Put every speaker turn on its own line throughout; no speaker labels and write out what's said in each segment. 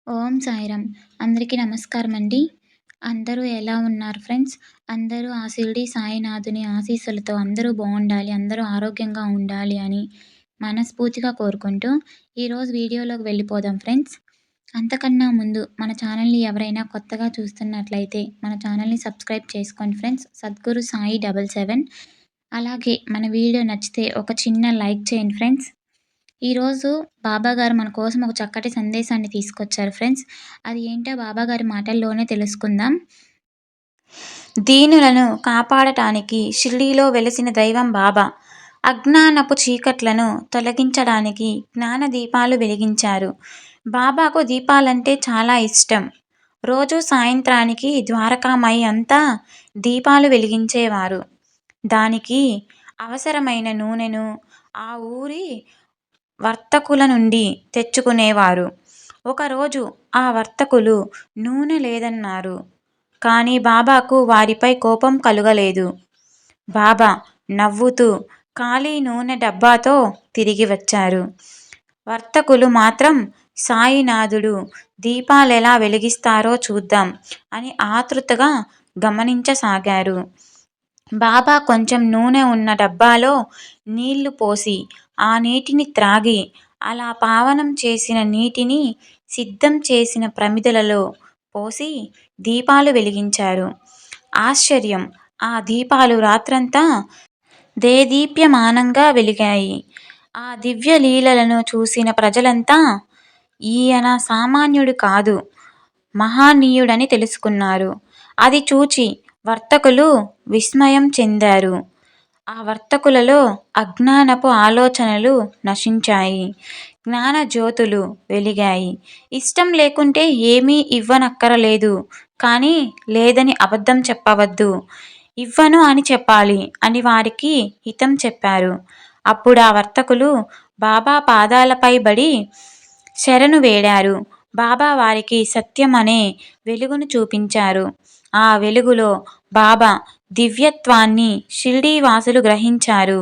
ఓం సాయిరామ్. అందరికీ నమస్కారం అండి. అందరూ ఎలా ఉన్నారు ఫ్రెండ్స్? అందరూ ఆ షిరిడి సాయినాథుని ఆశీస్సులతో అందరూ బావుండాలి, అందరూ ఆరోగ్యంగా ఉండాలి అని మనస్ఫూర్తిగా కోరుకుంటూ, ఈరోజు వీడియోలోకి వెళ్ళిపోదాం ఫ్రెండ్స్. అంతకన్నా ముందు మన ఛానల్‌ని ఎవరైనా కొత్తగా చూస్తున్నట్లయితే మన ఛానల్‌ని సబ్స్క్రైబ్ చేసుకోండి ఫ్రెండ్స్. సద్గురు సాయి 77. అలాగే మన వీడియో నచ్చితే ఒక చిన్న లైక్ చేయండి ఫ్రెండ్స్. ఈరోజు బాబాగారు మన కోసం ఒక చక్కటి సందేశాన్ని తీసుకొచ్చారు ఫ్రెండ్స్. అది ఏంటో బాబాగారి మాటల్లోనే తెలుసుకుందాం. దీనులను కాపాడటానికి షిరిడీలో వెలిసిన దైవం బాబా. అజ్ఞానపు చీకట్లను తొలగించడానికి జ్ఞాన దీపాలు వెలిగించారు. బాబాకు దీపాలంటే చాలా ఇష్టం. రోజు సాయంత్రానికి ద్వారకామాయి అంతా దీపాలు వెలిగించేవారు. దానికి అవసరమైన నూనెను ఆ ఊరి వర్తకుల నుండి తెచ్చుకునేవారు. ఒకరోజు ఆ వర్తకులు నూనె లేదన్నారు. కానీ బాబాకు వారిపై కోపం కలుగలేదు. బాబా నవ్వుతూ ఖాళీ నూనె డబ్బాతో తిరిగి వచ్చారు. వర్తకులు మాత్రం సాయినాథుడు దీపాలెలా వెలిగిస్తారో చూద్దాం అని ఆతృతగా గమనించసాగారు. బాబా కొంచెం నూనె ఉన్న డబ్బాలో నీళ్లు పోసి ఆ నీటిని త్రాగి, అలా పావనం చేసిన నీటిని సిద్ధం చేసిన ప్రమిదలలో పోసి దీపాలు వెలిగించారు. ఆశ్చర్యం! ఆ దీపాలు రాత్రంతా దేదీప్యమానంగా వెలిగాయి. ఆ దివ్య లీలలను చూసిన ప్రజలంతా ఈయన సామాన్యుడు కాదు, మహనీయుడని తెలుసుకున్నారు. అది చూచి వర్తకులు విస్మయం చెందారు. ఆ వర్తకులలో అజ్ఞానపు ఆలోచనలు నశించాయి. జ్ఞాన జ్యోతులు వెలిగాయి. ఇష్టం లేకుంటే ఏమీ ఇవ్వనక్కరలేదు, కానీ లేదని అబద్ధం చెప్పవద్దు, ఇవ్వను అని చెప్పాలి అని వారికి హితం చెప్పారు. అప్పుడా వర్తకులు బాబా పాదాలపై బడి శరణు వేడారు. బాబా వారికి సత్యం అనే వెలుగును చూపించారు. ఆ వెలుగులో బాబా దివ్యత్వాన్ని షిరిడీ వాసులు గ్రహించారు.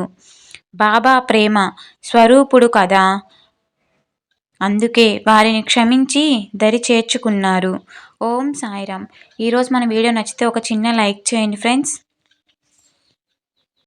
బాబా ప్రేమ స్వరూపుడు కదా, అందుకే వారిని క్షమించి దరి చేర్చుకున్నారు. ఓం సాయిరామ్. ఈరోజు మన వీడియో నచ్చితే ఒక చిన్న లైక్ చేయండి ఫ్రెండ్స్.